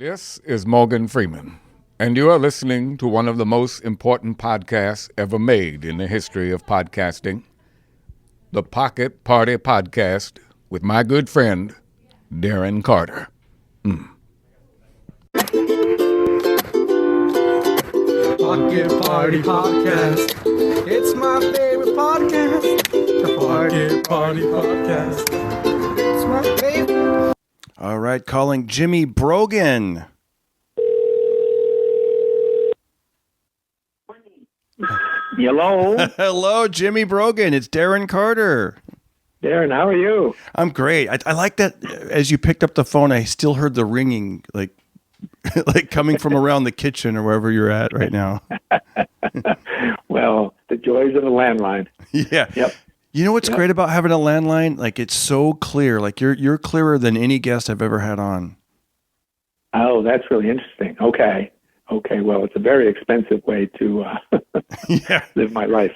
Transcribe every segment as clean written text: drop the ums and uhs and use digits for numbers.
This is Morgan Freeman, and you are listening to one of the most important podcasts ever made in the history of podcasting, the Pocket Party Podcast with my good friend, Darren Carter. Pocket Party Podcast. It's my favorite podcast. The Pocket Party Podcast. It's my favorite. All right, calling Jimmy Brogan. Hello. Hello, Jimmy Brogan. It's Darren Carter. Darren, how are you? I'm great. I like that as you picked up the phone, I still heard the ringing, like coming from around the kitchen or wherever you're at right now. Well, the joys of a landline. Yeah. Yep. You know what's great about having a landline? Like, it's so clear. Like, you're clearer than any guest I've ever had on. Oh, that's really interesting. Okay. Well, it's a very expensive way to live my life.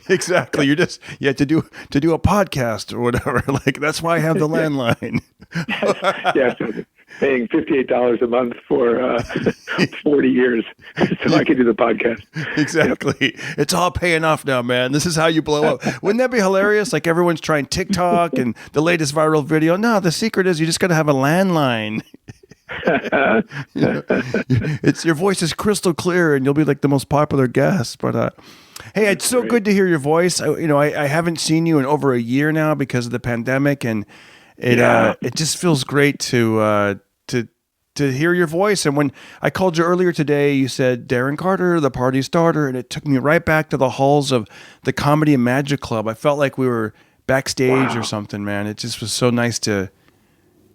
Exactly. You to do a podcast or whatever. Like, that's why I have the landline. Yes. Paying $58 a month for 40 years so I can do the podcast. Exactly. Yep. It's all paying off now, man. This is how you blow up. Wouldn't that be hilarious? Like, everyone's trying TikTok and the latest viral video. No, the secret is you just got to have a landline. It's your voice is crystal clear and you'll be like the most popular guest. But hey, it's so good to hear your voice. I haven't seen you in over a year now because of the pandemic, and it just feels great to hear your voice. And when I called you earlier today, you said Darren Carter, the party starter, and it took me right back to the halls of the Comedy and Magic Club. I felt like we were backstage or something, man. It just was so nice to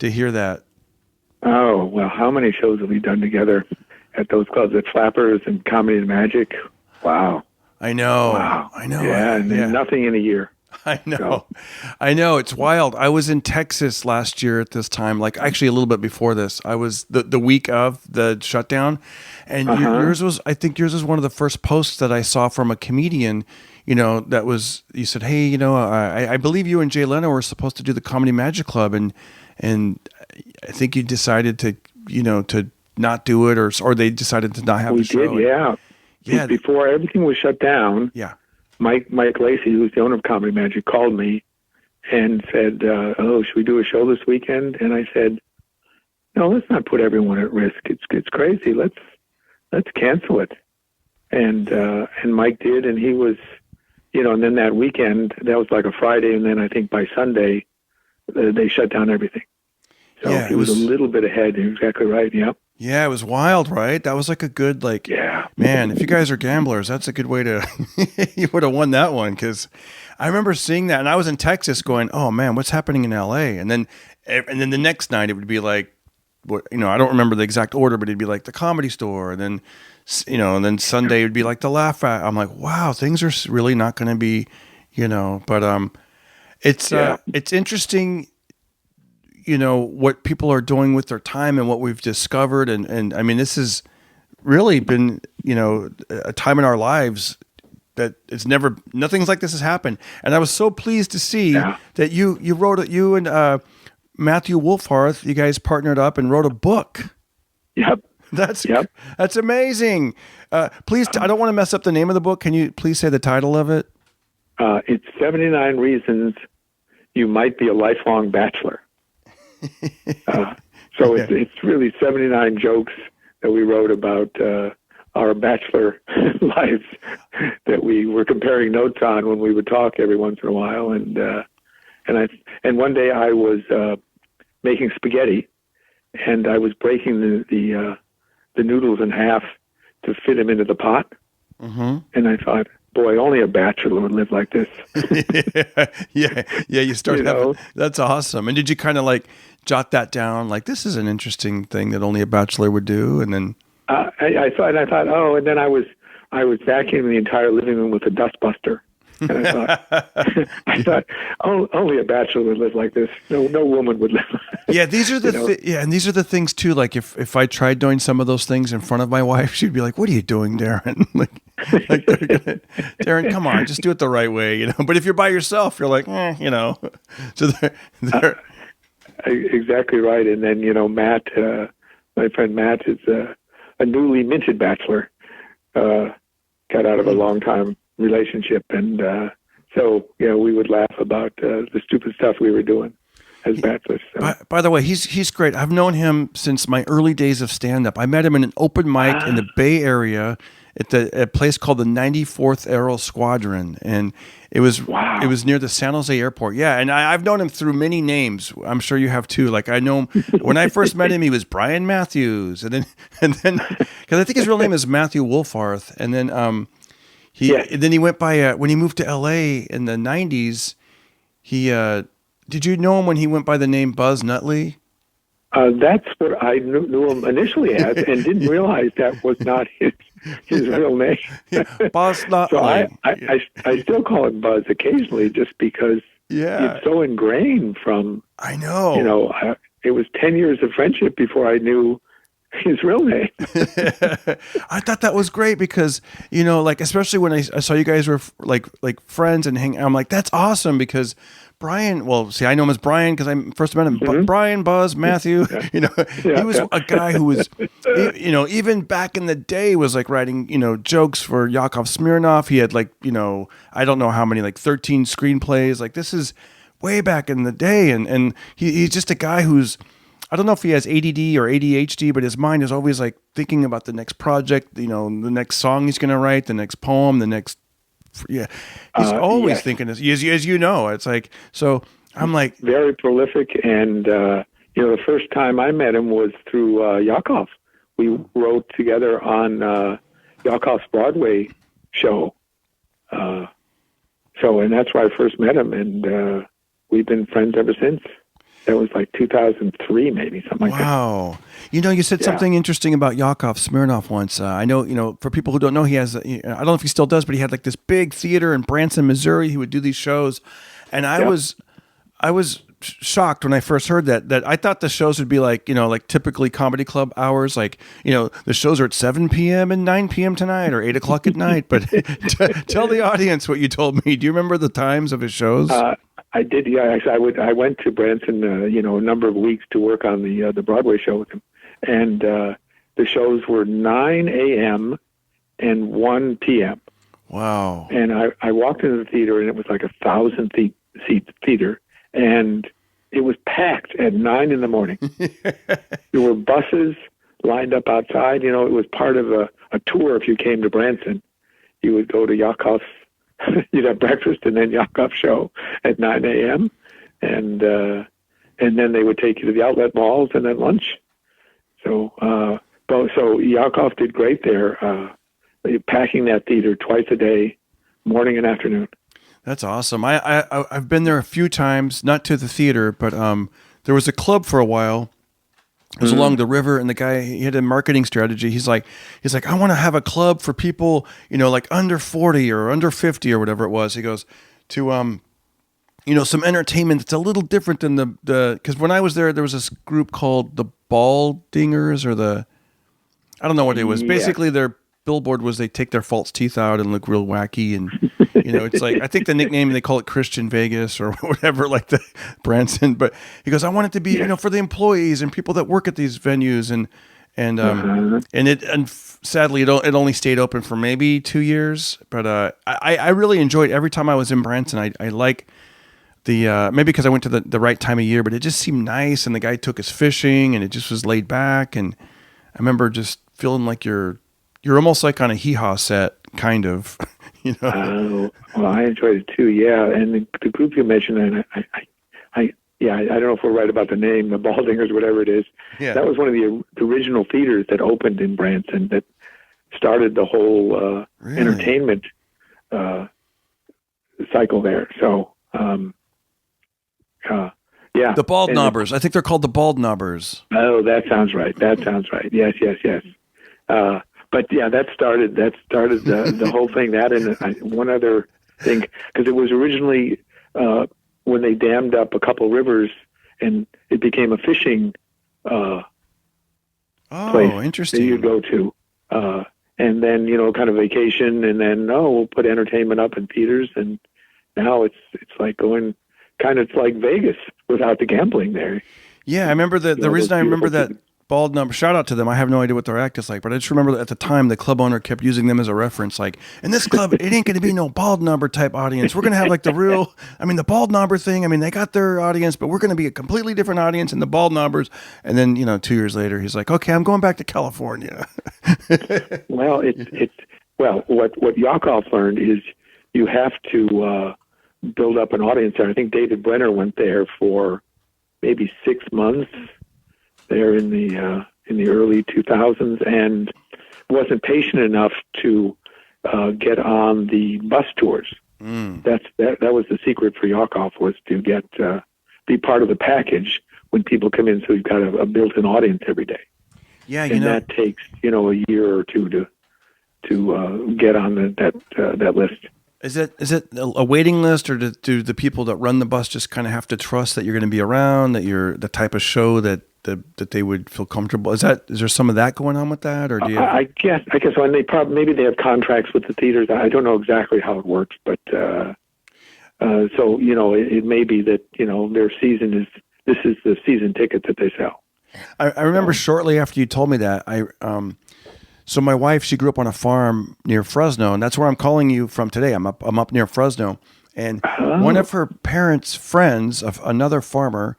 hear that. Oh, well, how many shows have we done together at those clubs, at Flappers and Comedy and Magic? Wow. I know. Wow. I know. Yeah, and nothing in a year. I know. I know. It's wild. I was in Texas last year at this time, like actually a little bit before this. I was the week of the shutdown, and yours was one of the first posts that I saw from a comedian, that was, you said, hey, I believe you and Jay Leno were supposed to do the Comedy Magic Club, and I think you decided to not do it, or they decided to not have the show. We did, yeah. Before everything was shut down, Mike Lacey, who's the owner of Comedy Magic, called me and said, should we do a show this weekend? And I said, no, let's not put everyone at risk. It's crazy. Let's cancel it. And Mike did, and he was, and then that weekend, that was like a Friday, and then I think by Sunday, they shut down everything. So he was a little bit ahead. You're exactly right. Yep. Yeah, it was wild, right? That was like a good, man, if you guys are gamblers, that's a good way to, you would have won that one. Cause I remember seeing that, and I was in Texas going, oh man, what's happening in LA? And then the next night it would be like, I don't remember the exact order, but it'd be like the Comedy Store. And then, and then Sunday it would be like the Laugh At. I'm like, wow, things are really not going to be, but, it's interesting, what people are doing with their time and what we've discovered. And I mean, this has really been, a time in our lives that nothing's like this has happened. And I was so pleased to see that you and Matthew Wolfharth, you guys partnered up and wrote a book. Yep. That's amazing. Please, I don't want to mess up the name of the book. Can you please say the title of it? It's 79 Reasons You Might Be a Lifelong Bachelor. It's really 79 jokes that we wrote about our bachelor lives that we were comparing notes on when we would talk every once in a while. And one day I was making spaghetti, and I was breaking the noodles in half to fit them into the pot. Mm-hmm. And I thought, boy, only a bachelor would live like this. Yeah. You start that's awesome. And did you kind of jot that down? Like, this is an interesting thing that only a bachelor would do. And then I thought, and then I was vacuuming the entire living room with a dustbuster. And I thought, only a bachelor would live like this. No woman would live. Yeah, these are and these are the things too. Like if I tried doing some of those things in front of my wife, she'd be like, "What are you doing, Darren?" Darren, come on, just do it the right way, But if you're by yourself, you're like, So they're exactly right. And then Matt My friend Matt is a newly minted bachelor. Got out of a long time relationship, and so we would laugh about the stupid stuff we were doing as bachelors. So. By the way, he's great. I've known him since my early days of stand-up. I met him in an open mic in the Bay Area at a place called the 94th Aero Squadron, and it was near the San Jose airport. Yeah, and I've known him through many names. I'm sure you have too. Like I know him when I first met him, he was Brian Matthews, and then because I think his real name is Matthew Wolfarth, and then then he went by when he moved to LA in the 90s. He did you know him when he went by the name Buzz Nutley? That's what I knew him initially as, and didn't realize that was not his real name. Buzz Nutley. So I still call him Buzz occasionally, just because it's so ingrained from. I know. It was 10 years of friendship before I knew his real name. I thought that was great because like especially when I saw you guys were like friends and I'm like, that's awesome because. Brian, well, see, I know him as Brian because I first met him. Mm-hmm. Brian, Buzz, Matthew, he was a guy who was, even back in the day was like writing, jokes for Yakov Smirnoff. He had like, I don't know how many, like 13 screenplays. Like this is way back in the day. And he's just a guy who's, I don't know if he has ADD or ADHD, but his mind is always like thinking about the next project, the next song he's going to write, the next poem, the next. Yeah, he's always thinking this. As you know, it's like so. I'm like very prolific, and the first time I met him was through Yakov. We wrote together on Yakov's Broadway show. And that's where I first met him, and we've been friends ever since. That was like 2003, maybe, something like that. Wow. You said something interesting about Yakov Smirnoff once. I know, for people who don't know, he has, I don't know if he still does, but he had like this big theater in Branson, Missouri. He would do these shows. And I was shocked when I first heard that I thought the shows would be like, like typically comedy club hours. Like, the shows are at 7 p.m. and 9 p.m. tonight or 8 o'clock at night. But tell the audience what you told me. Do you remember the times of his shows? I did. Yeah, actually, I went to Branson, a number of weeks to work on the Broadway show with him, and the shows were 9 a.m. and 1 p.m. Wow! And I walked into the theater, and it was like 1,000-seat theater, and it was packed at 9 in the morning. There were buses lined up outside. It was part of a tour. If you came to Branson, you would go to Yakov's. You'd have breakfast and then Yakov's show at 9 a.m. And then they would take you to the outlet malls and then lunch. So Yakov did great there, packing that theater twice a day, morning and afternoon. That's awesome. I've been there a few times, not to the theater, but there was a club for a while. It was along the river, and the guy, he had a marketing strategy. He's like, I want to have a club for people, like under 40 or under 50 or whatever it was. He goes to, some entertainment that's a little different than because when I was there was this group called the Baldingers I don't know what it was. Yeah. Basically, their billboard was they take their false teeth out and look real wacky, and it's like I think the nickname they call it Christian Vegas or whatever, like the Branson. But he goes, I want it to be for the employees and people that work at these venues, and sadly it only stayed open for maybe 2 years. But I really enjoyed every time I was in Branson. I like the maybe because I went to the right time of year, but it just seemed nice, and the guy took us fishing, and it just was laid back, and I remember just feeling like you're almost like on a hee-haw set, kind of, well, I enjoyed it too, yeah. And the group you mentioned, I don't know if we're right about the name, the Baldingers, whatever it is. Yeah. That was one of the original theaters that opened in Branson that started the whole really? Entertainment cycle there. So, yeah. The Bald Knobbers. I think they're called the Bald Knobbers. Oh, that sounds right. Yes. But yeah, that started the whole thing. That and one other thing, because it was originally when they dammed up a couple rivers and it became a fishing place interesting. that you'd go to, and then kind of vacation, and then we'll put entertainment up in theaters, and now it's like going kind of like Vegas without the gambling there. Yeah, I remember the reason I remember that bald number. Shout out to them. I have no idea what their act is like, but I just remember that at the time the club owner kept using them as a reference. Like, in this club, it ain't going to be no bald number type audience. We're going to have like the bald number thing. I mean, they got their audience, but we're going to be a completely different audience in the bald numbers. And then, 2 years later, he's like, okay, I'm going back to California. Well, what Yakov learned is you have to build up an audience there. I think David Brenner went there for maybe 6 months there in the early 2000s, and wasn't patient enough to get on the bus tours. That was the secret for Yakov, was to get be part of the package when people come in, so you've got a built-in audience every day. Yeah, and that takes a year or two to get on that list. Is it a waiting list, or do the people that run the bus just kind of have to trust that you're going to be around, that you're the type of show that they would feel comfortable? Is there some of that going on with that, or do you? I guess when maybe they have contracts with the theaters. I don't know exactly how it works, but so it may be that their season is the season ticket that they sell. I remember shortly after you told me that So my wife, she grew up on a farm near Fresno, and that's where I'm calling you from today. I'm up near Fresno, and one of her parents' friends, of another farmer,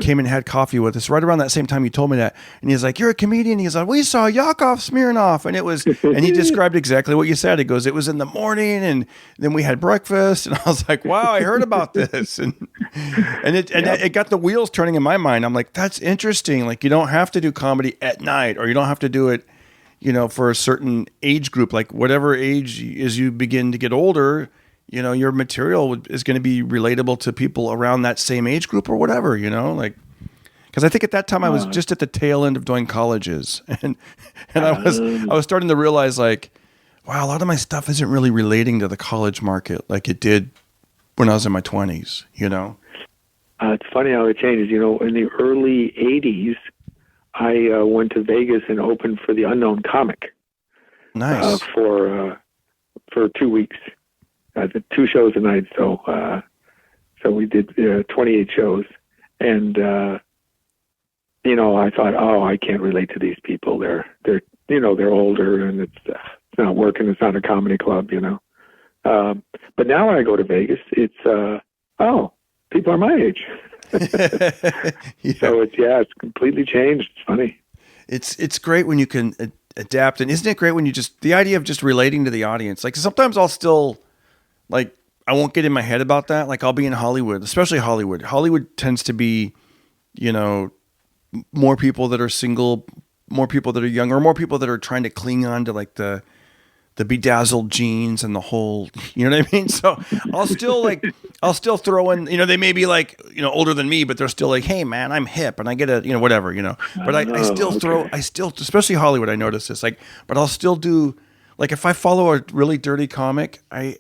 came and had coffee with us right around that same time you told me that. And he's like, "You're a comedian." He's like, "We saw Yakov Smirnoff," and he described exactly what you said. He goes, "It was in the morning, and then we had breakfast." And I was like, "Wow, I heard about this," and it got the wheels turning in my mind. I'm like, "That's interesting. Like, you don't have to do comedy at night, or you don't have to do it." For a certain age group, like whatever age, as you begin to get older, your material is going to be relatable to people around that same age group or whatever, because I think at that time I was just at the tail end of doing colleges, and I was starting to realize, like, wow, a lot of my stuff isn't really relating to the college market like it did when I was in my 20s, It's funny how it changes. In the early 80s, I went to Vegas and opened for the Unknown Comic. Nice. For 2 weeks, 2 shows a night. So we did 28 shows, and I thought, I can't relate to these people. They're older, and it's not working. It's not a comedy club, But now when I go to Vegas, it's people are my age. Yeah. So it's completely changed. It's funny. It's great when you can adapt, and isn't it great when you the idea of just relating to the audience? Like, sometimes I'll still, like, I won't get in my head about that. Like, I'll be in Hollywood, especially Hollywood. Hollywood tends to be, more people that are single, more people that are young, or more people that are trying to cling on to like the bedazzled jeans and the whole, you know what I mean? So I'll still throw in, they may be like, older than me, but they're still like, "Hey man, I'm hip and I get a, whatever, but I still, especially Hollywood, I notice this, like, but I'll still do, like, if I follow a really dirty comic, I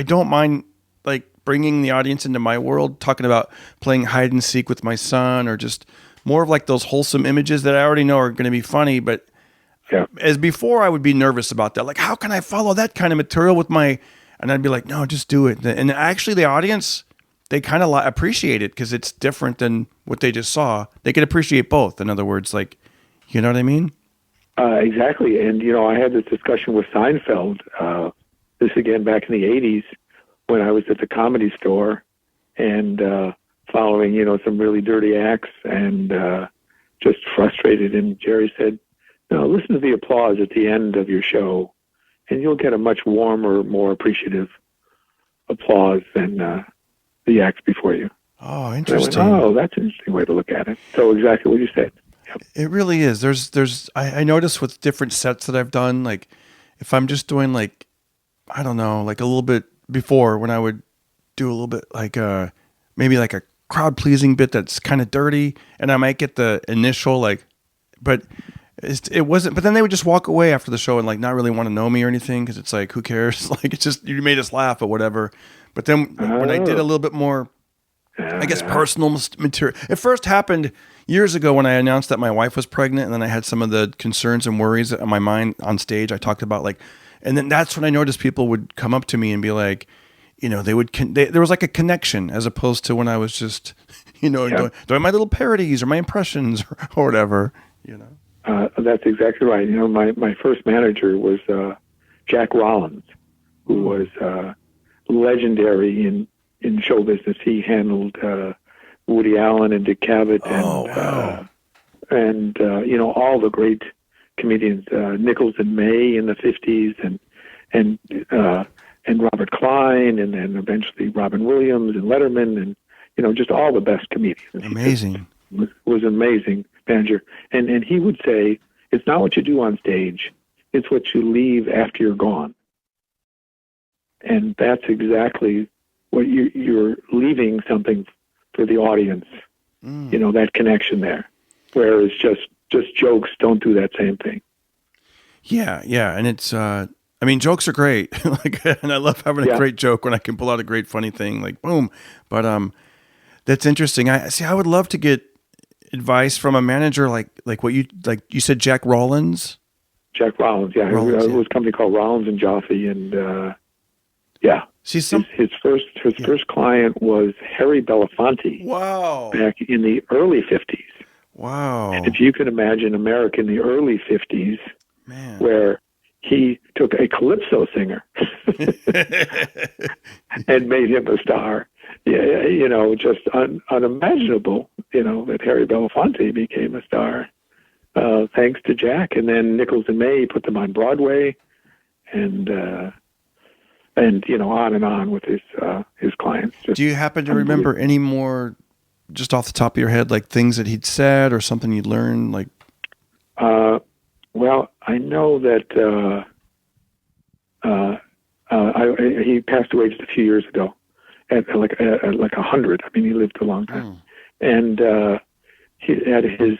don't mind, like, bringing the audience into my world, talking about playing hide and seek with my son, or just more of like those wholesome images that I already know are going to be funny, but as before, I would be nervous about that. Like, how can I follow that kind of material with my? And I'd be like, no, just do it. And actually, the audience, they kind of appreciate it because it's different than what they just saw. They can appreciate both. In other words, like, you know what I mean? Exactly. And I had this discussion with Seinfeld. This again back in the '80s when I was at the Comedy Store and following some really dirty acts and just frustrated. And Jerry said, "No, listen to the applause at the end of your show, and you'll get a much warmer, more appreciative applause than the acts before you." Oh, interesting. I went, that's an interesting way to look at it. So exactly what you said. Yep. It really is. I notice with different sets that I've done, like, if I'm just doing, like, I don't know, like a little bit before, when I would do a little bit like maybe like a crowd pleasing bit that's kind of dirty, and I might get the initial, like, but it wasn't, but then they would just walk away after the show and, like, not really want to know me or anything, because it's like, who cares? Like, it's just, you made us laugh or whatever. But then when I did a little bit more, I guess, personal material, it first happened years ago when I announced that my wife was pregnant, and then I had some of the concerns and worries on my mind on stage. I talked about, like, and then that's when I noticed people would come up to me and be like, there was like a connection, as opposed to when I was just, doing my little parodies or my impressions or whatever, That's exactly right. My first manager was Jack Rollins, who was legendary in show business. He handled Woody Allen and Dick Cavett and all the great comedians, Nichols and May in the 50s and Robert Klein, and then eventually Robin Williams and Letterman, and just all the best comedians. Amazing. Was an amazing manager, and he would say, it's not what you do on stage, it's what you leave after you're gone. And that's exactly what you're leaving something for the audience. That connection there. Whereas just jokes don't do that same thing. Yeah, and it's jokes are great. And I love having a great joke when I can pull out a great funny thing, like boom. But that's interesting. I would love to get advice from a manager like what you said, Jack Rollins. Jack Rollins, yeah. It was a company called Rollins and Joffe, and See, his first client was Harry Belafonte. Wow. Back in the early 50s. Wow. And if you can imagine America in the early 50s, man, where he took a calypso singer and made him a star. Just unimaginable, that Harry Belafonte became a star, thanks to Jack. And then Nichols and May put them on Broadway, and on and on with his clients. Do you happen to remember any more, just off the top of your head, like things that he'd said or something you'd learned? Like, well, I know that he passed away just a few years ago, at like 100. I mean, he lived a long time, and he had his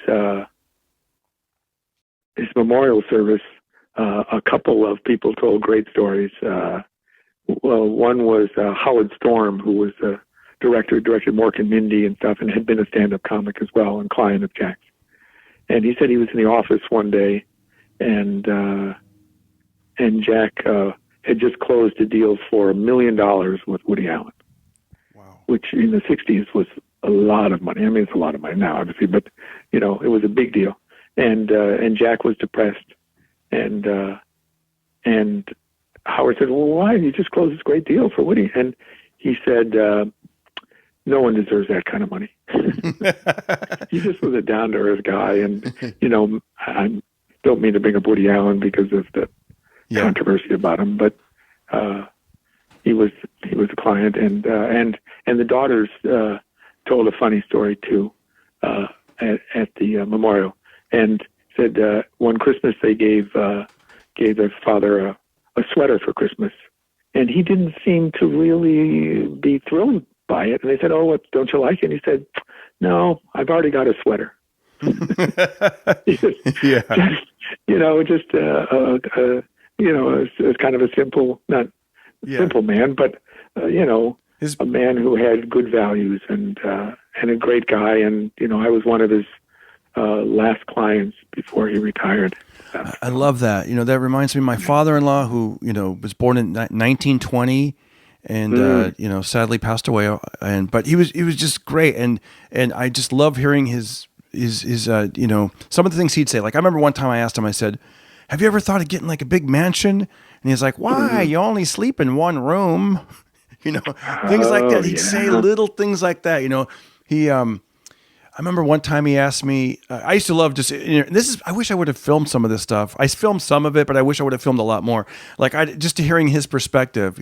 memorial service. A couple of people told great stories. Well, one was Howard Storm, who was a director, directed Mork and Mindy and stuff, and had been a stand-up comic as well, and client of Jack's. And he said he was in the office one day, and Jack had just closed a deal for $1 million with Woody Allen. Wow. Which in the 60s was a lot of money. I mean, it's a lot of money now, obviously, but it was a big deal. And Jack was depressed, and Howard said, "Well, why? You just closed this great deal for Woody." And he said, "No one deserves that kind of money." He just was a down-to-earth guy, and I don't mean to bring up Woody Allen because of the controversy about him, but he was a client, and the daughters told a funny story too at the memorial, and said one Christmas they gave their father a sweater for Christmas, and he didn't seem to really be thrilled by it. And they said, "Oh, what, don't you like it?" And he said, "No, I've already got a sweater." It's kind of a simple, not simple man, but a man who had good values and a great guy. And I was one of his last clients before he retired. I love that. That reminds me of my father-in-law, who was born in 1920, and sadly passed away. But he was just great, and I just love hearing his some of the things he'd say. Like, I remember one time I asked him, I said, "Have you ever thought of getting like a big mansion?" And he's like, "Why? You only sleep in one room." Things like that. He'd say little things like that. I remember one time he asked me, I used to love just, I wish I would have filmed some of this stuff. I filmed some of it, but I wish I would have filmed a lot more. Like, just to hearing his perspective,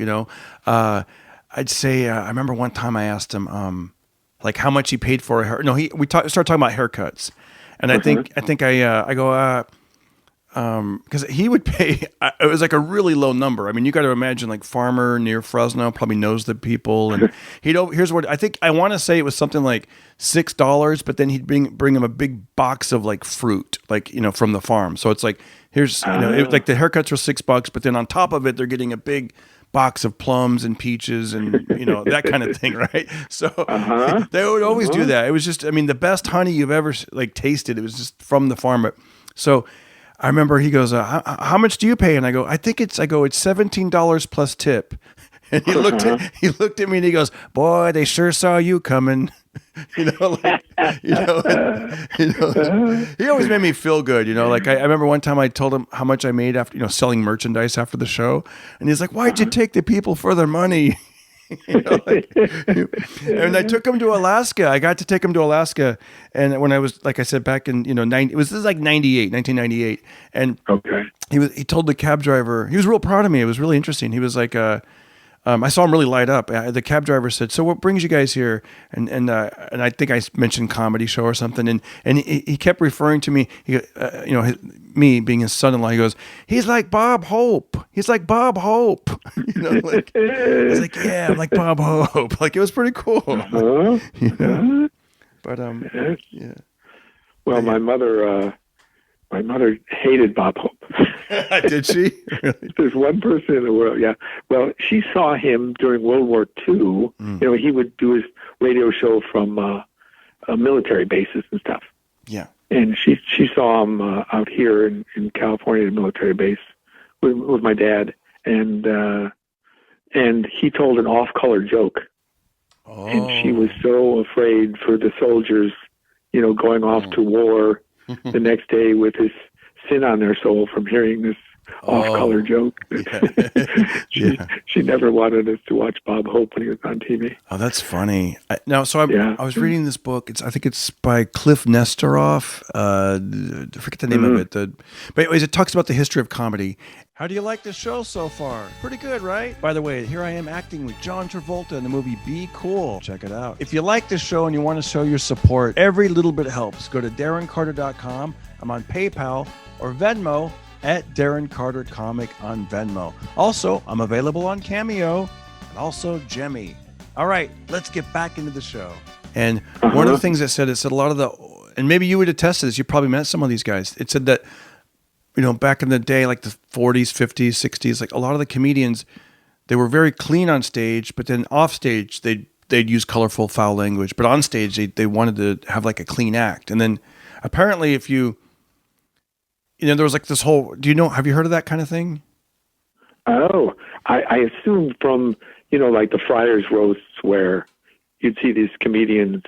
I'd say, I remember one time I asked him, like how much he paid for a hair. No, we started talking about haircuts. And I think I go, because he would pay, it was like a really low number. I mean, you got to imagine like farmer near Fresno probably knows the people, and here's what I think. I want to say it was something like $6, but then he'd bring him a big box of like fruit, like from the farm. So it's like here's like the haircuts were $6, but then on top of it they're getting a big box of plums and peaches and that kind of thing, right? So they would always do that. It was just, I mean, the best honey you've ever like tasted. It was just from the farm. So I remember he goes, how much do you pay? And I go, it's $17 plus tip. And he looked at me and he goes, "Boy, they sure saw you coming." He always made me feel good. Like I remember one time I told him how much I made after, selling merchandise after the show. And he's like, "Why'd you take the people for their money?" And I took him to Alaska. I got to take him to Alaska. And when I was, like I said, back in, this is like 1998. And he told the cab driver, he was real proud of me. It was really interesting. He was like, I saw him really light up. The cab driver said, "So what brings you guys here?" And I think I mentioned comedy show or something. And he kept referring to me. Me being his son-in-law. He goes, "He's like Bob Hope. He's like Bob Hope." I was like, "Yeah, I'm like Bob Hope." Like, it was pretty cool. But yeah. Well, my mother hated Bob Hope. Did she? Really? There's one person in the world, yeah. Well, she saw him during World War II. He would do his radio show from military bases and stuff. Yeah. And she saw him out here in California at a military base with my dad. And he told an off-color joke. Oh. And she was so afraid for the soldiers, going off to war the next day with his sin on their soul from hearing this off-color joke. Yeah. She never wanted us to watch Bob Hope when he was on TV. Oh, that's funny. I was reading this book. I think it's by Cliff Nestoroff. I forget the name of it. But anyways, it talks about the history of comedy. How do you like the show so far? Pretty good, right? By the way, here I am acting with John Travolta in the movie Be Cool. Check it out. If you like the show and you want to show your support, every little bit helps. Go to DarrenCarter.com. I'm on PayPal or Venmo at Darren Carter Comic on Venmo. Also, I'm available on Cameo and also Jemmy. All right, let's get back into the show. And one of the things it said a lot of and maybe you would attest to this, you probably met some of these guys. It said that, back in the day, like the 40s, 50s, 60s, like a lot of the comedians, they were very clean on stage, but then off stage, they'd use colorful, foul language. But on stage, they wanted to have like a clean act. And then apparently if there was like this whole, have you heard of that kind of thing? Oh, I assumed from, like the Friars roasts where you'd see these comedians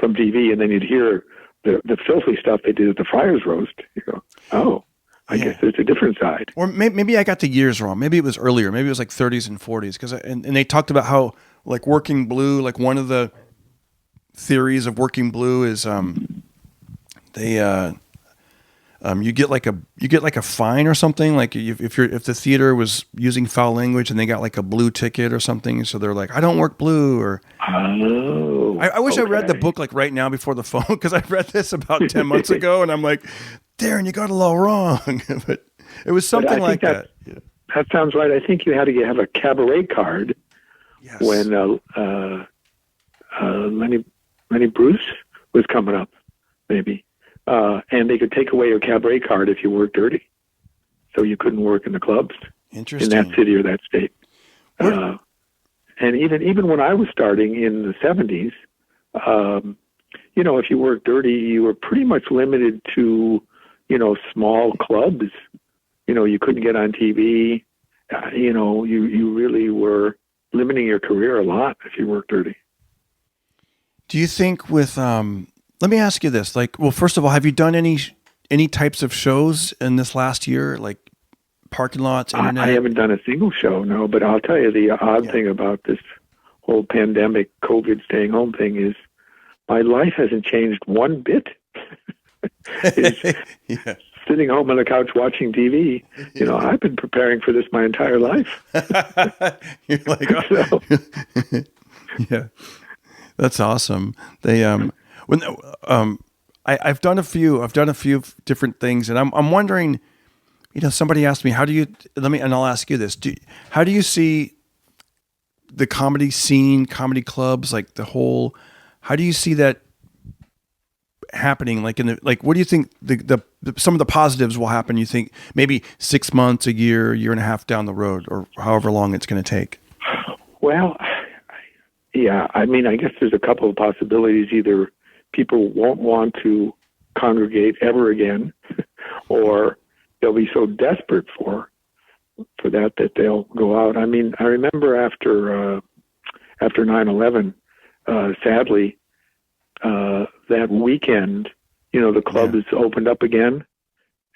from TV and then you'd hear the filthy stuff they did at the Friars roast. You go, oh, I guess there's a different side. Or maybe I got the years wrong. Maybe it was earlier. Maybe it was like 30s and 40s. And they talked about how like Working Blue, like one of the theories of Working Blue is you get like a fine or something, like if the theater was using foul language and they got like a blue ticket or something, so they're like, "I don't work blue," or I wish I read the book like right now before the phone, because I read this about 10 months ago and I'm like, "Darren, you got it all wrong." But it was something like that. Yeah. That sounds right. I think you had to have a cabaret card. Yes. When Lenny Bruce was coming up, maybe. And they could take away your cabaret card if you worked dirty. So you couldn't work in the clubs in that city or that state. And even when I was starting in the 70s, if you worked dirty, you were pretty much limited to, small clubs. You couldn't get on TV. You really were limiting your career a lot if you worked dirty. Do you think with... let me ask you this. Like, well, first of all, have you done any types of shows in this last year, like parking lots, internet? I haven't done a single show, no. But I'll tell you the odd thing about this whole pandemic, COVID staying home thing is my life hasn't changed one bit. Sitting home on the couch watching TV. I've been preparing for this my entire life. You're like, oh. Yeah, that's awesome. They I've done a few different things, and I'm wondering, somebody asked me, and I'll ask you this, how do you see the comedy scene, comedy clubs, like how do you see that happening? Like what do you think the some of the positives will happen? You think maybe 6 months, a year and a half down the road, or however long it's going to take? Well, yeah, I guess there's a couple of possibilities. Either people won't want to congregate ever again, or they'll be so desperate for for that they'll go out. I mean, I remember after 9/11, sadly, that weekend, the club is opened up again,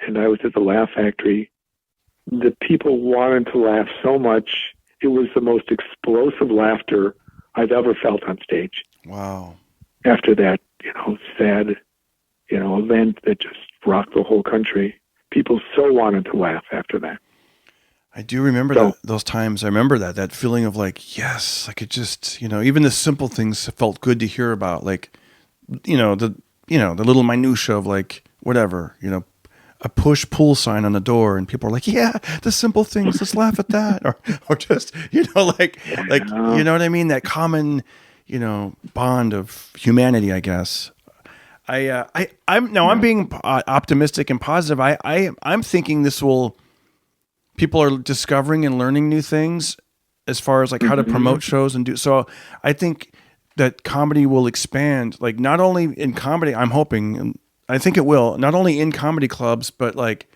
and I was at the Laugh Factory. The people wanted to laugh so much. It was the most explosive laughter I've ever felt on stage. Wow. After that, sad, event that just rocked the whole country. People so wanted to laugh after that. I do remember those times. I remember that feeling of like, yes, like it just, even the simple things felt good to hear about. Like, the little minutia of like, whatever, a push-pull sign on the door, and people are like, yeah, the simple things, let's laugh at that. Or just, you know what I mean? That common, bond of humanity, I guess. I'm being optimistic and positive. I'm thinking people are discovering and learning new things as far as like how to promote shows and do. So I think that comedy will expand, like not only in comedy, I'm hoping, and I think it will, not only in comedy clubs, but like,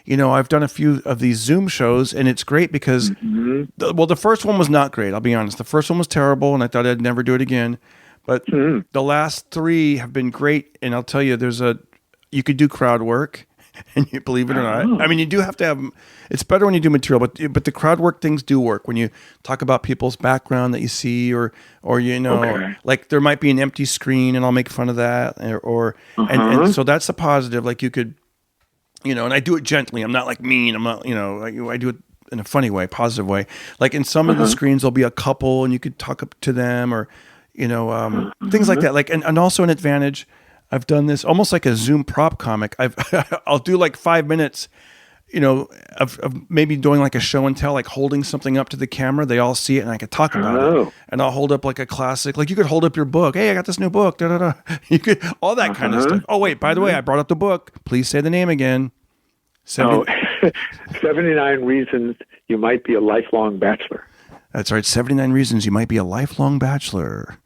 I've done a few of these Zoom shows, and it's great because, the first one was not great. I'll be honest. The first one was terrible, and I thought I'd never do it again. But the last 3 have been great, and I'll tell you, you could do crowd work, and you believe it or not. I mean, you do have to have. It's better when you do material, but the crowd work things do work when you talk about people's background that you see, or like there might be an empty screen, and I'll make fun of that, and so that's a positive. Like you could, and I do it gently. I'm not like mean. I'm not, I do it in a funny way, positive way. Like in some of the screens, there'll be a couple, and you could talk up to them, or things like that. Like and also an advantage. I've done this almost like a Zoom prop comic. I'll do like 5 minutes, of maybe doing like a show and tell, like holding something up to the camera. They all see it, and I could talk about it. And I'll hold up like a classic. Like you could hold up your book. Hey, I got this new book. Da da da. You could all that kind of stuff. Oh wait, by the way, I brought up the book. Please say the name again. 79 Reasons You Might Be a Lifelong Bachelor. That's right. 79 Reasons You Might Be a Lifelong Bachelor.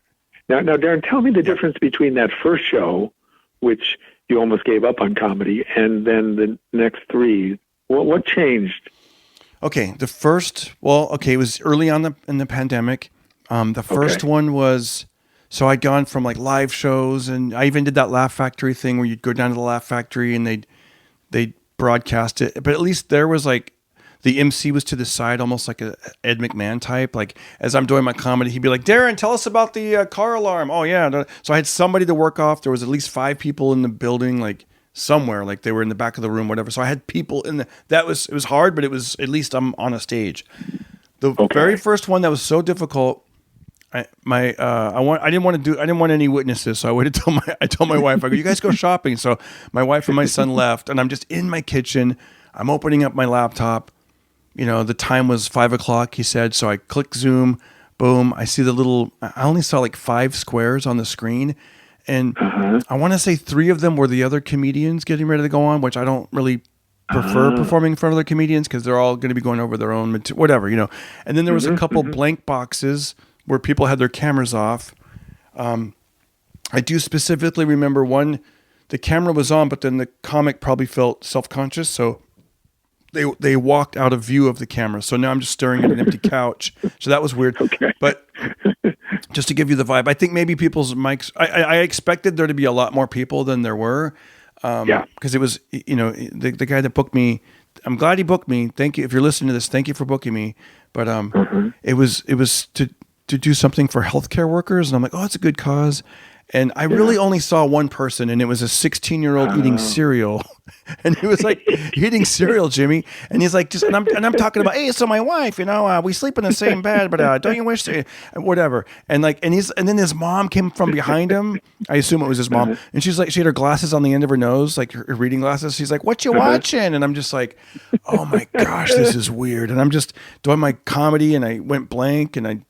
Now, Darren, tell me the difference between that first show, which you almost gave up on comedy, and then the next 3. What changed? Okay, it was early on in the pandemic. The first one was, so I'd gone from like live shows, and I even did that Laugh Factory thing where you'd go down to the Laugh Factory and they'd broadcast it. But at least there was like, the MC was to the side, almost like a Ed McMahon type. Like as I'm doing my comedy, he'd be like, Darren, tell us about the car alarm. Oh yeah. So I had somebody to work off. There was at least 5 people in the building, like somewhere, like they were in the back of the room, whatever. So I had people it was hard, but it was, at least I'm on a stage. The very first one that was so difficult, I didn't want any witnesses. So I waited till I told my wife, I go, you guys go shopping. So my wife and my son left, and I'm just in my kitchen. I'm opening up my laptop. The time was 5:00, he said. So I click Zoom, boom. I see I only saw like 5 squares on the screen. And I want to say 3 of them were the other comedians getting ready to go on, which I don't really prefer performing in front of other comedians because they're all going to be going over their own material, whatever, And then there was a couple blank boxes where people had their cameras off. I do specifically remember one, the camera was on, but then the comic probably felt self-conscious. So they walked out of view of the camera. So now I'm just staring at an empty couch. So that was weird. Okay. But just to give you the vibe, I think maybe people's mics, I expected there to be a lot more people than there were. Because it was, the guy that booked me, I'm glad he booked me. Thank you. If you're listening to this, thank you for booking me. But it was to do something for healthcare workers. And I'm like, oh, it's a good cause. And I really only saw one person, and it was a 16-year-old eating cereal. And he was like, eating cereal, Jimmy. And he's like, and I'm talking about, hey, so my wife, we sleep in the same bed, but don't you wish to, whatever. And then his mom came from behind him. I assume it was his mom. And she's like, she had her glasses on the end of her nose, like her reading glasses. She's like, what you watching? And I'm just like, oh my gosh, this is weird. And I'm just doing my comedy, and I went blank, and I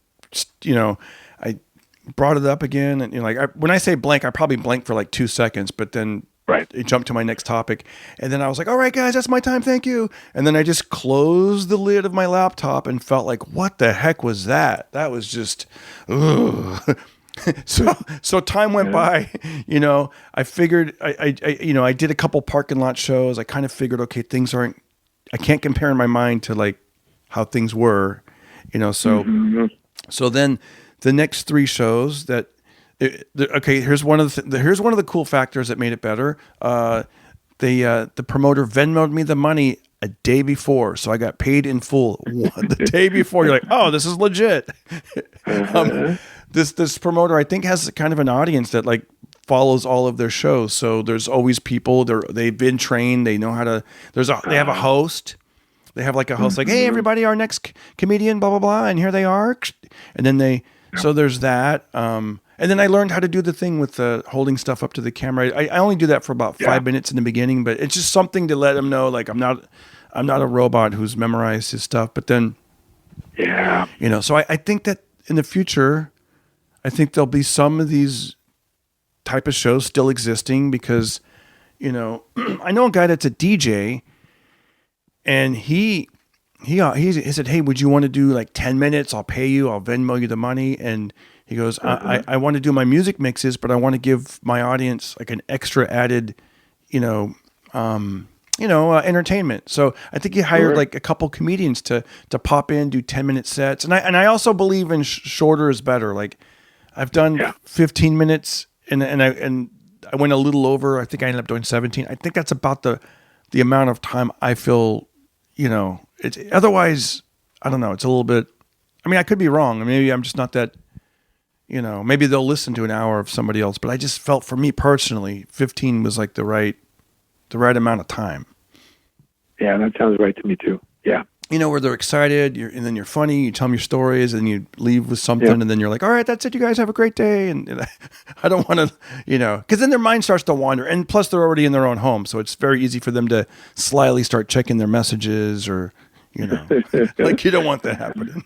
brought it up again, and when I say blank, I probably blanked for like 2 seconds, but then it jumped to my next topic, and then I was like, all right guys, that's my time, thank you. And then I just closed the lid of my laptop and felt like, what the heck was that? That was just ugh. So time went by. I figured I did a couple parking lot shows. I kind of figured, okay, I can't compare in my mind to like how things were, so then the next 3 shows that, here's one of the cool factors that made it better. The promoter Venmo'd me the money a day before, so I got paid in full the day before. You're like, oh, this is legit. This promoter, I think, has kind of an audience that like follows all of their shows. So there's always people. They've been trained. They know how to. They have a host. They have like a host, like, hey, everybody, our next comedian, blah blah blah, and here they are. And then so there's that. And then I learned how to do the thing with holding stuff up to the camera. I only do that for about 5 minutes in the beginning, but it's just something to let them know, like, I'm not a robot who's memorized his stuff. But then, so I think that in the future, I think there'll be some of these type of shows still existing because, I know a guy that's a DJ, and he said, hey, would you want to do like 10 minutes? I'll pay you. I'll Venmo you the money. And he goes, I want to do my music mixes, but I want to give my audience like an extra added, entertainment. So I think he hired like a couple comedians to pop in, do 10-minute sets. And I also believe in shorter is better. Like I've done 15 minutes and I went a little over. I think I ended up doing 17. I think that's about the amount of time I feel, it's otherwise, I don't know. It's a little bit, I mean, I could be wrong. Maybe I'm just not that, maybe they'll listen to an hour of somebody else, but I just felt for me personally, 15 was like the right amount of time. Yeah, that sounds right to me too. Yeah. Where they're excited, and then you're funny, you tell them your stories, and you leave with something, and then you're like, all right, that's it, you guys have a great day. And I don't want to, because then their mind starts to wander. And plus, they're already in their own home, so it's very easy for them to slyly start checking their messages or, like you don't want that happening.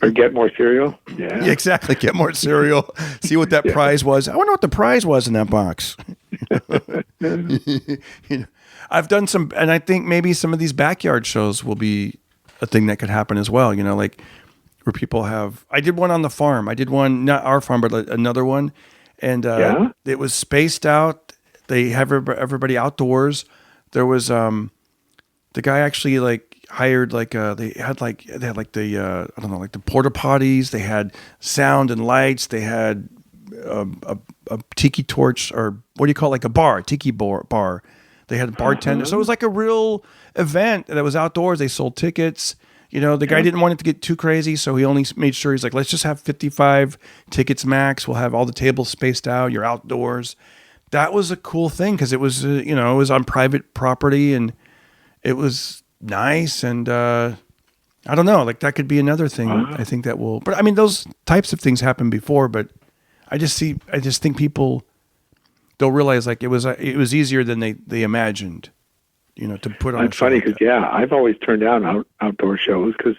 Or get more cereal. Yeah, exactly. Get more cereal. See what that prize was. I wonder what the prize was in that box. I've done some, and I think maybe some of these backyard shows will be a thing that could happen as well. Like where people have. I did one on the farm. I did one, not our farm, but another one, and it was spaced out. They have everybody outdoors. There was the guy actually like hired like they had the I don't know, like the porta potties. They had sound and lights. They had a tiki torch, or what do you call it, like a bar, tiki bar. They had a bartender. So it was like a real event that was outdoors. They sold tickets. The guy didn't want it to get too crazy, so he only made sure, he's like, let's just have 55 tickets max. We'll have all the tables spaced out. You're outdoors. That was a cool thing because it was, it was on private property and it was nice. And I don't know, like that could be another thing. I think that will, but I mean, those types of things happened before, but I just think people, they'll realize like it was easier than they imagined, to put on. It's funny because I've always turned down outdoor shows because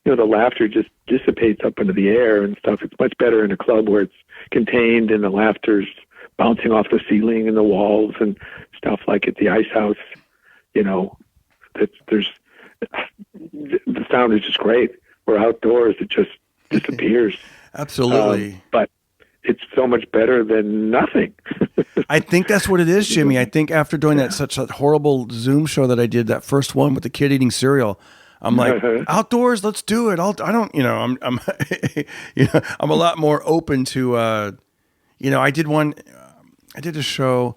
the laughter just dissipates up into the air and stuff. It's much better in a club where it's contained and the laughter's bouncing off the ceiling and the walls and stuff, like at the Ice House. There's the sound is just great. Where outdoors it just disappears. Absolutely, but it's so much better than nothing. I think that's what it is, Jimmy. I think after doing that such a horrible Zoom show that I did, that first one with the kid eating cereal, I'm like, outdoors, let's do it. I'm a lot more open to, I did a show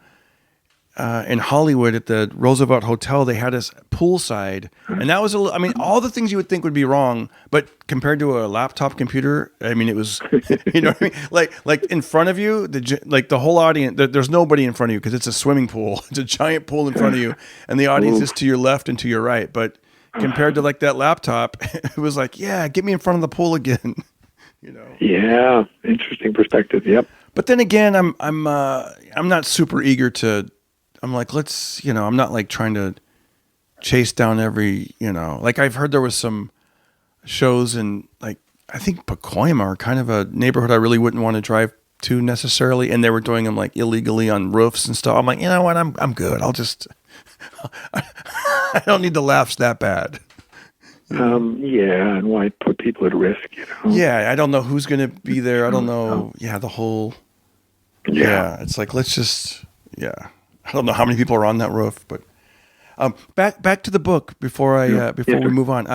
in Hollywood at the Roosevelt Hotel. They had us poolside, and that was all the things you would think would be wrong, but compared to a laptop computer, I mean, it was, what I mean? Like in front of you, the whole audience, there's nobody in front of you because it's a swimming pool. It's a giant pool in front of you, and the audience is to your left and to your right. But compared to like that laptop, it was like, yeah, get me in front of the pool again. Yeah, interesting perspective. Yep. But then again, I'm not super eager to. I'm like, let's, I'm not like trying to chase down every, like I've heard there was some shows in like, I think Pacoima, or kind of a neighborhood I really wouldn't want to drive to necessarily. And they were doing them like illegally on roofs and stuff. I'm like, you know what? I'm good. I'll just, I don't need the laughs that bad. And why put people at risk, Yeah. I don't know who's going to be there. I don't know. Yeah. The whole, it's like, let's just, I don't know how many people are on that roof, but back to the book before we move on.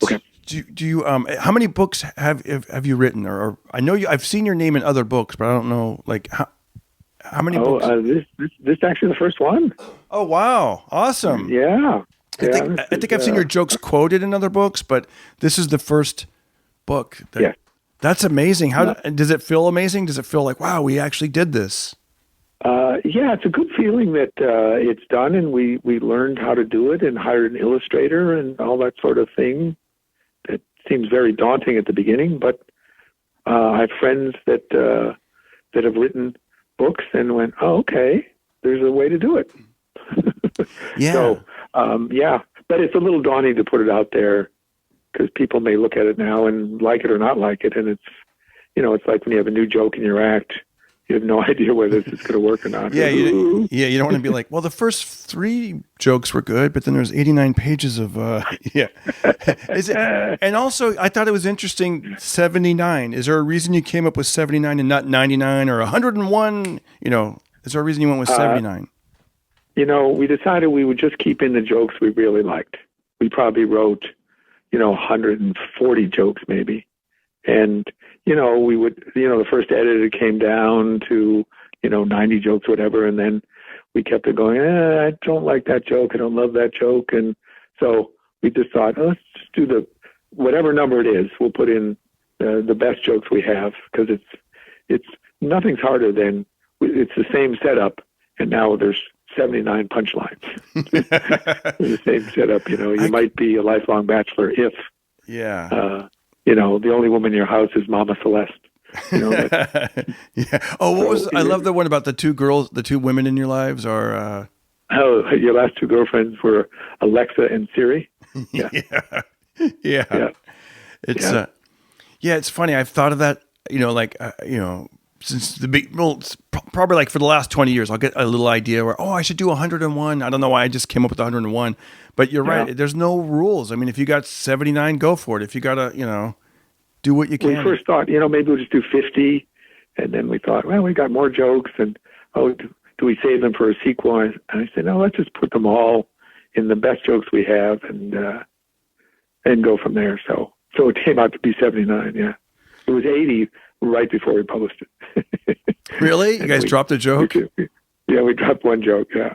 Okay. Do you how many books have you written? Or I know I've seen your name in other books, but I don't know like how many books? This is actually the first one. Oh wow, awesome! Yeah. I think I've seen your jokes quoted in other books, but this is the first book. That's amazing. How does it feel? Amazing? Does it feel like wow, we actually did this? Yeah, it's a good feeling that it's done, and we learned how to do it, and hired an illustrator, and all that sort of thing. It seems very daunting at the beginning, but I have friends that have written books and went, oh, okay, there's a way to do it. Yeah. So, but it's a little daunting to put it out there because people may look at it now and like it or not like it. And it's, it's like when you have a new joke in your act, you have no idea whether this is going to work or not. Yeah. You don't want to be like, well, the first 3 jokes were good, but then there's 89 pages of, yeah. And also I thought it was interesting. 79. Is there a reason you came up with 79 and not 99 or 101? Is there a reason you went with 79? We decided we would just keep in the jokes we really liked. We probably wrote, 140 jokes maybe. And, we would, the first edit came down to, 90 jokes, whatever. And then we kept it going, I don't like that joke. I don't love that joke. And so we just thought, let's just do whatever number it is. We'll put in the best jokes we have because it's nothing's harder than it's the same setup. And now there's 79 punchlines. The same setup, you might be a lifelong bachelor if, the only woman in your house is Mama Celeste. Yeah. Oh, I love the one about the 2 girls, the 2 women in your lives are. Your last 2 girlfriends were Alexa and Siri. Yeah. Yeah. It's it's funny. I've thought of that, since probably like for the last 20 years, I'll get a little idea where, I should do 101. I don't know why I just came up with 101, but you're right. There's no rules. I mean, if you got 79, go for it. If you got to, do what you can. We first thought, maybe we'll just do 50. And then we thought, well, we got more jokes and, do we save them for a sequel? And I said, no, let's just put them all in the best jokes we have and go from there. So it came out to be 79. Yeah. It was 80 right before we published it. Really? You guys dropped a joke? We dropped one joke. Yeah.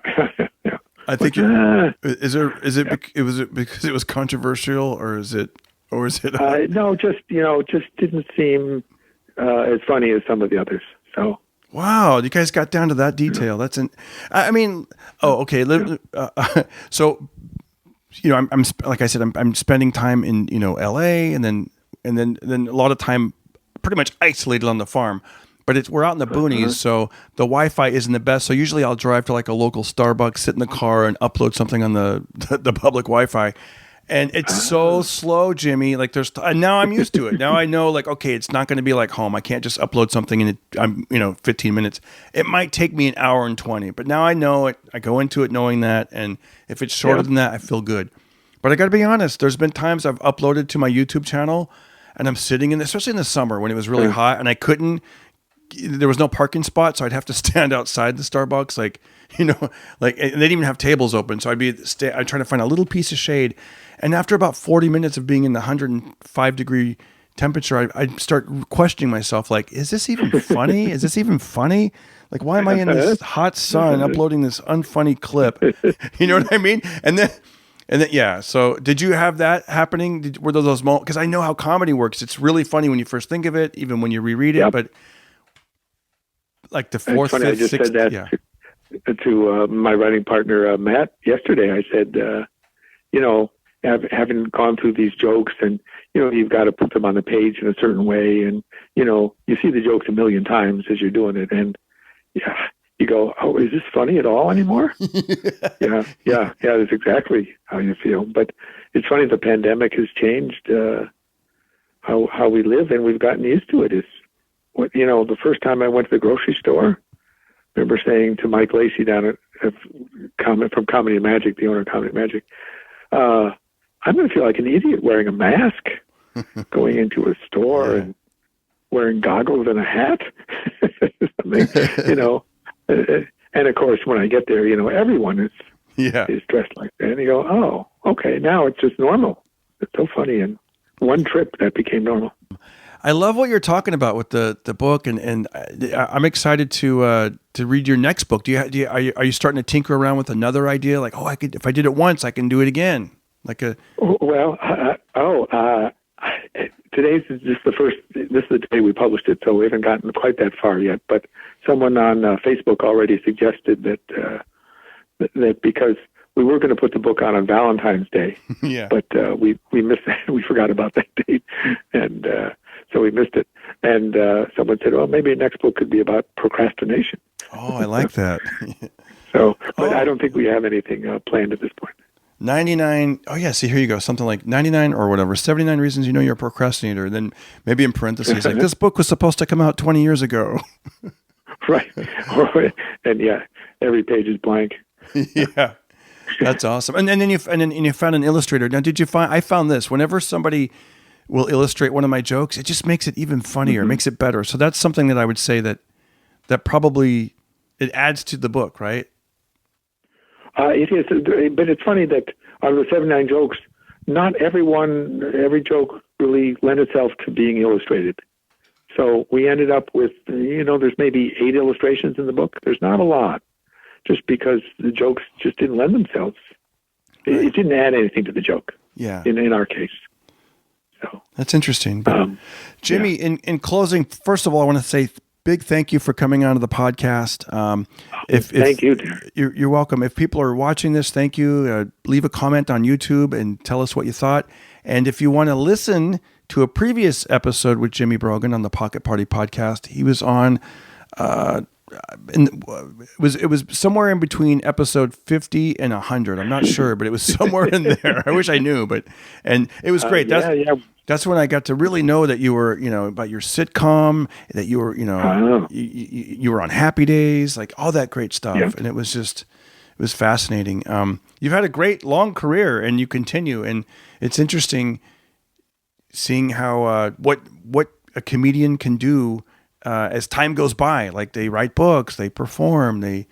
Yeah. I think was it because it was controversial or is it no, just didn't seem as funny as some of the others. So wow, you guys got down to that detail. That's okay. So I'm like I said, I'm spending time in L.A. and then a lot of time pretty much isolated on the farm. But we're out in the boonies, so the Wi-Fi isn't the best. So usually I'll drive to like a local Starbucks, sit in the car, and upload something on the public Wi-Fi. And it's so slow, Jimmy. Like and now I'm used to it. Now I know, like, okay, it's not going to be like home. I can't just upload something in 15 minutes. It might take me an hour and 20. But now I know it. I go into it knowing that. And if it's shorter than that, I feel good. But I got to be honest. There's been times I've uploaded to my YouTube channel, and I'm sitting especially in the summer when it was really hot, and I couldn't. There was no parking spot, so I'd have to stand outside the Starbucks, and they didn't even have tables open. So I'd trying to find a little piece of shade. And after about 40 minutes of being in the 105-degree temperature, I'd start questioning myself, like, is this even funny? Is this even funny? Like, why am I in this hot sun uploading this unfunny clip? You know what I mean? And then, yeah. So did you have that happening? Were there those moments? Because I know how comedy works. It's really funny when you first think of it, even when you reread it, but like the 4th, 5th, 6th. I just said that to my writing partner, Matt, yesterday. I said, having gone through these jokes and, you've got to put them on the page in a certain way. And, you see the jokes a million times as you're doing it. And you go, oh, is this funny at all anymore? Yeah. That's exactly how you feel. But it's funny. The pandemic has changed how we live, and we've gotten used to it. The first time I went to the grocery store, I remember saying to Mike Lacey down at from Comedy and Magic, the owner of Comedy and Magic, I'm going to feel like an idiot wearing a mask, going into a store and wearing goggles and a hat. And of course, when I get there, everyone is dressed like that. And you go, oh, okay, now it's just normal. It's so funny. And one trip that became normal. I love what you're talking about with the book, and I'm excited to read your next book. Are you starting to tinker around with another idea? Like, if I did it once, I can do it again. Today's just the first. This is the day we published it, so we haven't gotten quite that far yet. But someone on Facebook already suggested that because we were going to put the book on Valentine's Day, but we missed that. We forgot about that date, and so we missed it. And someone said, "Well, maybe the next book could be about procrastination." Oh, I like that. But I don't think we have anything planned at this point. 99. Oh yeah. See, here you go. Something like 99 or whatever. 79 reasons you know you're a procrastinator. Then maybe in parentheses, like this book was supposed to come out 20 years ago. Right. And every page is blank. Yeah. That's awesome. And then you found an illustrator. Now, did you find? I found this. Whenever somebody will illustrate one of my jokes, it just makes it even funnier. Mm-hmm. Makes it better. So that's something that I would say that probably it adds to the book, right? It is, but it's funny that out of the 79 jokes, not every joke really lent itself to being illustrated. So we ended up with, there's maybe 8 illustrations in the book. There's not a lot, just because the jokes just didn't lend themselves. Right. It didn't add anything to the joke. Yeah. In our case. So that's interesting. But Jimmy, in closing, first of all, I want to say big thank you for coming on to the podcast. Thank you, Darren. You're welcome. If people are watching this, thank you. Leave a comment on YouTube and tell us what you thought. And if you want to listen to a previous episode with Jimmy Brogan on the Pocket Party podcast, he was on. It was somewhere in between episode 50 and 100. I'm not sure, but it was somewhere in there. I wish I knew, and it was great. That's when I got to really know that you were, about your sitcom, that you were, you were on Happy Days, like all that great stuff. Yep. And it was fascinating. You've had a great long career and you continue. And it's interesting seeing how, what a comedian can do as time goes by. Like they write books, they perform, they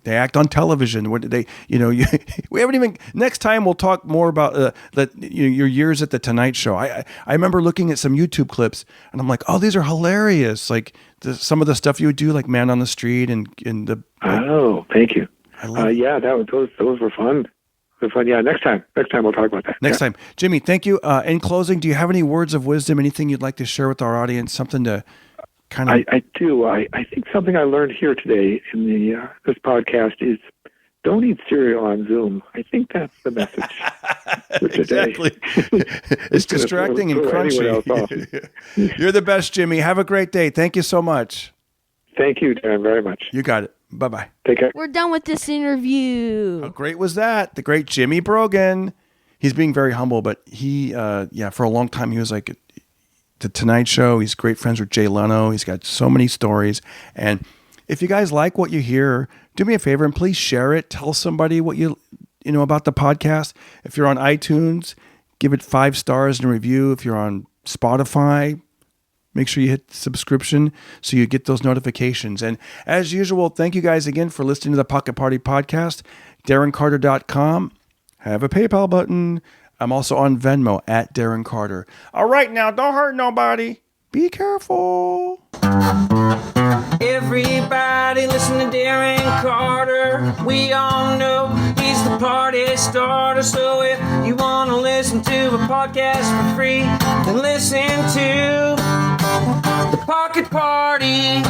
act on television. What did they? We haven't even. Next time we'll talk more about your years at the Tonight Show. I remember looking at some YouTube clips and I'm like, oh, these are hilarious. Like some of the stuff you would do, like Man on the Street and the. Oh, thank you. Those were fun. Yeah, next time we'll talk about that. Next time, Jimmy. Thank you. In closing, do you have any words of wisdom? Anything you'd like to share with our audience? Something to. I do. I think something I learned here today in this podcast is don't eat cereal on Zoom. I think that's the message for today. Exactly. It's distracting and crunchy. You're the best, Jimmy. Have a great day. Thank you so much. Thank you, Darren, very much. You got it. Bye-bye. Take care. We're done with this interview. How great was that? The great Jimmy Brogan. He's being very humble, but he, for a long time, he was like the Tonight Show. He's great friends with Jay Leno. He's got so many stories. And if you guys like what you hear, do me a favor and please share it. Tell somebody what you know about the podcast. If you're on iTunes, give it 5 stars and a review. If you're on Spotify, make sure you hit subscription so you get those notifications. And as usual, thank you guys again for listening to the Pocket Party podcast. DarrenCarter.com. Have a PayPal button. I'm also on Venmo at Darren Carter. All right, now, don't hurt nobody. Be careful. Everybody listen to Darren Carter. We all know he's the party starter. So if you want to listen to a podcast for free, then listen to the Pocket Party.